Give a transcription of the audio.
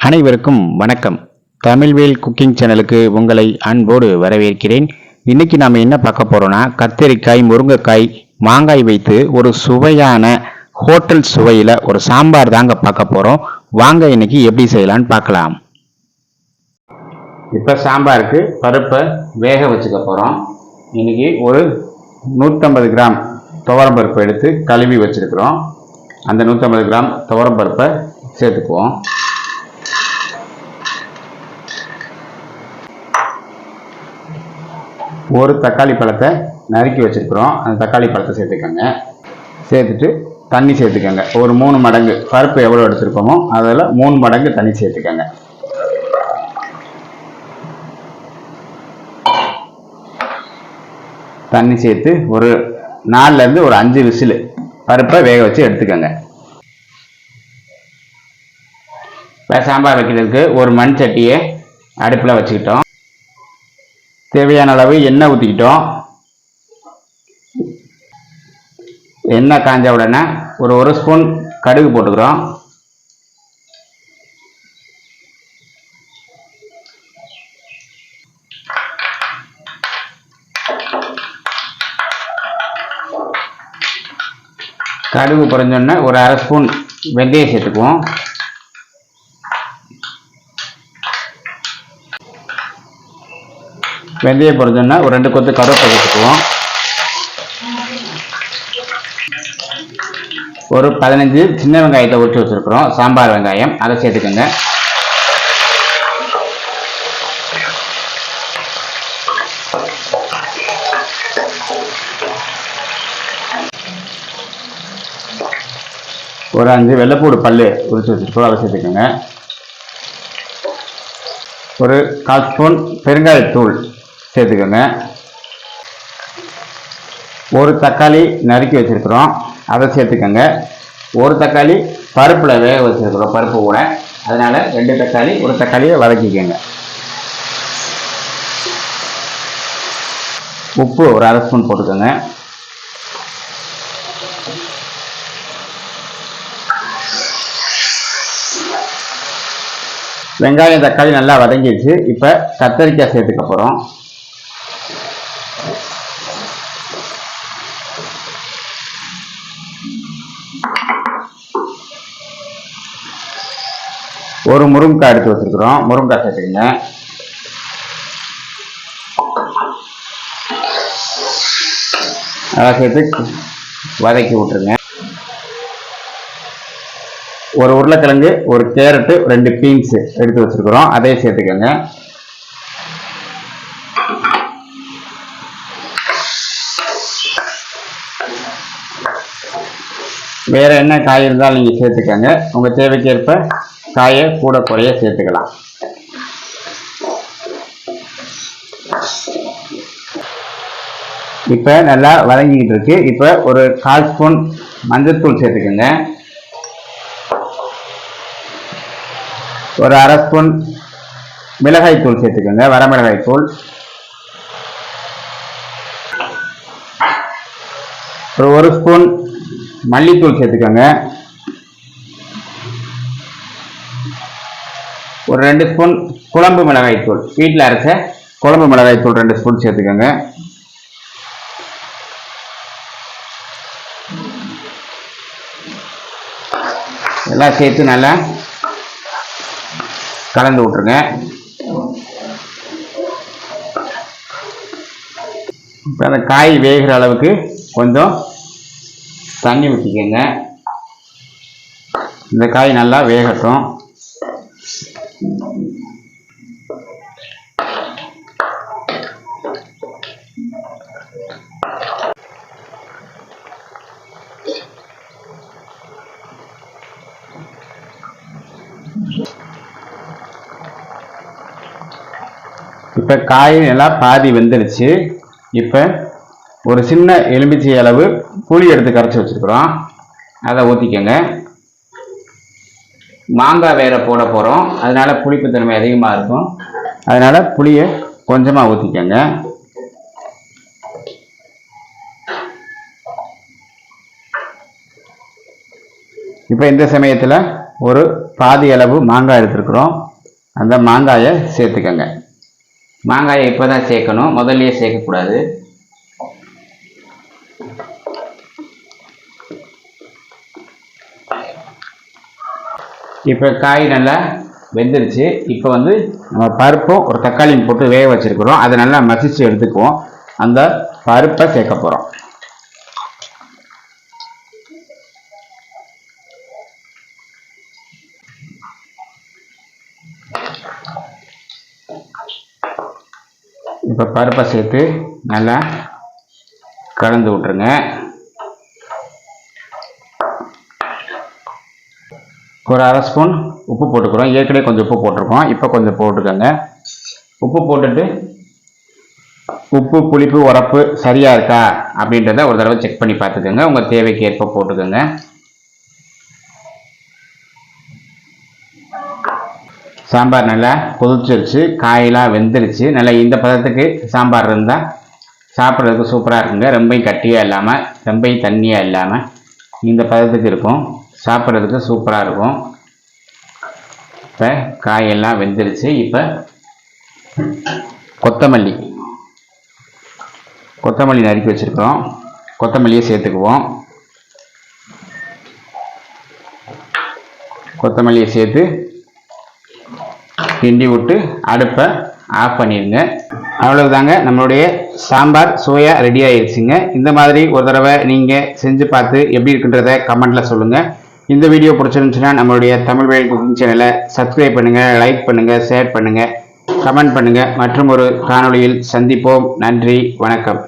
அனைவருக்கும் வணக்கம். தமிழ்வேல் குக்கிங் சேனலுக்கு உங்களை அன்போடு வரவேற்கிறேன். இன்னைக்கு நாம என்ன பார்க்க போறோம்னா, கத்தரிக்காய், முருங்கைக்காய், மாங்காய் வைத்து ஒரு சுவையான ஹோட்டல் சுவையில ஒரு சாம்பார் தாங்க பார்க்க போறோம். வாங்க இன்னைக்கு எப்படி செய்யலாம்னு பார்க்கலாம். இப்ப சாம்பாருக்கு பருப்பை வேக வச்சுக்க போறோம். இன்னைக்கு ஒரு 150 கிராம் துவரம் பருப்பு எடுத்து கழுவி வச்சிருக்கிறோம். அந்த 150 கிராம் துவரம் பருப்பை சேர்த்துக்குவோம். ஒரு தக்காளி பழத்தை நறுக்கி வச்சிருக்கிறோம். அந்த தக்காளி பழத்தை சேர்த்துக்கோங்க. சேர்த்துட்டு தண்ணி சேர்த்துக்கோங்க. ஒரு 3 மடங்கு பருப்பு எவ்வளோ எடுத்துருக்கோமோ அதில் 3 மடங்கு தண்ணி சேர்த்துக்கோங்க. தண்ணி சேர்த்து ஒரு 4லேருந்து ஒரு 5 விசில் பருப்பை வேக வச்சு எடுத்துக்கோங்க. இப்போ சாம்பார் வைக்கிறதுக்கு ஒரு மண் சட்டியை அடுப்பில் வச்சுக்கிட்டோம். தேவையான அளவு எண்ணெய் ஊற்றிக்கிட்டோம். எண்ணெய் காஞ்ச உடனே ஒரு ஸ்பூன் கடுகு போட்டுக்கிறோம். கடுகு பொரிஞ்சோடனே ஒரு அரை ஸ்பூன் வெந்தயம் சேர்த்துக்குவோம். வெந்தயம் பொரிஞ்சோன்னா ஒரு 2 கொத்து கருவேப்பிலை சேர்த்துக்குவோம். ஒரு 15 சின்ன வெங்காயத்தை உரிச்சு வச்சிருக்கிறோம், சாம்பார் வெங்காயம், அதை சேர்த்துக்கோங்க. ஒரு 5 வெள்ளைப்பூடு பல்லு உரிச்சு வச்சிருக்கிறோம், அதை சேர்த்துக்கோங்க. ஒரு 1/4 ஸ்பூன் பெருங்காயத்தூள் சேர்த்துக்கோங்க. ஒரு தக்காளி நறுக்கி வச்சிருக்கிறோம், அதை சேர்த்துக்கோங்க. ஒரு தக்காளி பருப்பில் வேக வச்சிருக்கிறோம், பருப்பு கூட, அதனால 2 தக்காளி, ஒரு தக்காளியை வதக்கிக்கோங்க. உப்பு ஒரு அரை ஸ்பூன் போட்டுக்கோங்க. வெங்காயம் தக்காளி நல்லா வதங்கிடுச்சு. இப்போ கத்தரிக்காய் சேர்த்துக்க போகிறோம். ஒரு முருங்கைக்காய் எடுத்து வச்சிருக்கிறோம், முருங்கைக்காய் சேர்த்துக்கங்க. அதை சேர்த்து வதக்கி விட்டுருங்க. ஒரு உருளைக்கிழங்கு, ஒரு கேரட்டு, 2 பீன்ஸ் எடுத்து வச்சிருக்கிறோம், அதையே சேர்த்துக்கோங்க. வேற என்ன காய் இருந்தாலும் நீங்க சேர்த்துக்கோங்க. உங்க தேவைக்கேற்ப காயை கூட குறைய சேர்த்துக்கலாம். இப்ப நல்லா வதங்கிக்கிட்டு இருக்கு. இப்ப ஒரு 1/4 ஸ்பூன் மஞ்சள்தூள் சேர்த்துக்கோங்க. ஒரு அரை ஸ்பூன் மிளகாய் தூள் சேர்த்துக்கோங்க, வரமிளகாய் தூள். ஒரு ஸ்பூன் மல்லித்தூள் சேர்த்துக்கோங்க. ஒரு 2 ஸ்பூன் குழம்பு மிளகாய் தூள், வீட்டில் அரைச்ச குழம்பு மிளகாய் தூள் 2 ஸ்பூன் சேர்த்துக்கோங்க. எல்லாம் சேர்த்து நல்லா கலந்து விட்டுருங்க. இப்போ அந்த காய் வேகிற அளவுக்கு கொஞ்சம் தண்ணி ஊற்றிக்கோங்க. இந்த காய் நல்லா வேகட்டும். இப்போ காய் நல்லா பாதி வெந்துருச்சு. இப்போ ஒரு சின்ன எலுமிச்சை அளவு புளி எடுத்து கரைச்சி வச்சிருக்கிறோம், அதை ஊற்றிக்கோங்க. மாங்காய் வேற போட போகிறோம், அதனால புளிப்புத்தன்மை அதிகமாக இருக்கும், அதனால புளியை கொஞ்சமாக ஊற்றிக்கோங்க. இப்போ இந்த சமயத்தில் ஒரு பாதி அளவு மாங்காய் எடுத்துருக்குறோம். அந்த மாங்காயை சேர்த்துக்கங்க. மாங்காயை இப்போ தான் சேர்க்கணும், முதல்லயே சேர்க்கக்கூடாது. இப்போ காய் நல்லா வெந்துருச்சு. இப்போ வந்து நம்ம பருப்பும் ஒரு தக்காளியும் போட்டு வேக வச்சுருக்குறோம். அதை நல்லா மசிச்சு எடுத்துக்குவோம். அந்த பருப்பை சேர்க்க போகிறோம். இப்போ பருப்பை சேர்த்து நல்லா கலந்து விட்டுருங்க. ஒரு அரை ஸ்பூன் உப்பு போட்டுக்கிறோம். ஏற்கனவே கொஞ்சம் உப்பு போட்டிருக்கோம், இப்போ கொஞ்சம் போட்டுக்கோங்க. உப்பு போட்டுட்டு உப்பு புளிப்பு உரப்பு சரியாக இருக்கா அப்படின்றத ஒரு தடவை செக் பண்ணி பார்த்துக்கோங்க. உங்கள் தேவைக்கு ஏற்ப போட்டுக்கோங்க. சாம்பார் நல்லா கொதிச்சிருச்சு, காயெல்லாம் வெந்துருச்சு. நல்லா இந்த பதத்துக்கு சாம்பார் இருந்தால் சாப்பிட்றதுக்கு சூப்பராக இருக்குங்க. ரொம்பையும் கட்டியாக இல்லாமல் ரொம்பையும் தண்ணியாக இல்லாமல் இந்த பதத்துக்கு இருக்கும். சாப்பிட்றதுக்கு சூப்பராக இருக்கும். இப்போ காயெல்லாம் வெந்துருச்சு. இப்போ கொத்தமல்லி நறுக்கி வச்சுருக்கிறோம். கொத்தமல்லியை சேர்த்துக்குவோம். கொத்தமல்லியை சேர்த்து கிண்டி விட்டு அடுப்பை ஆஃப் பண்ணிடுங்க. அவ்வளவுதாங்க, நம்மளுடைய சாம்பார் சுவையாக ரெடி ஆயிடுச்சுங்க. இந்த மாதிரி ஒரு தடவை நீங்கள் செஞ்சு பார்த்து எப்படி இருக்குன்றத கமெண்ட்டில் சொல்லுங்கள். இந்த வீடியோ பிடிச்சிருந்துச்சுன்னா நம்மளுடைய தமிழ் வயல் குக்கிங் சேனலை சப்ஸ்கிரைப் பண்ணுங்கள், லைக் பண்ணுங்கள், ஷேர் பண்ணுங்கள், கமெண்ட் பண்ணுங்கள். மற்றும் ஒரு காணொளியில் சந்திப்போம். நன்றி, வணக்கம்.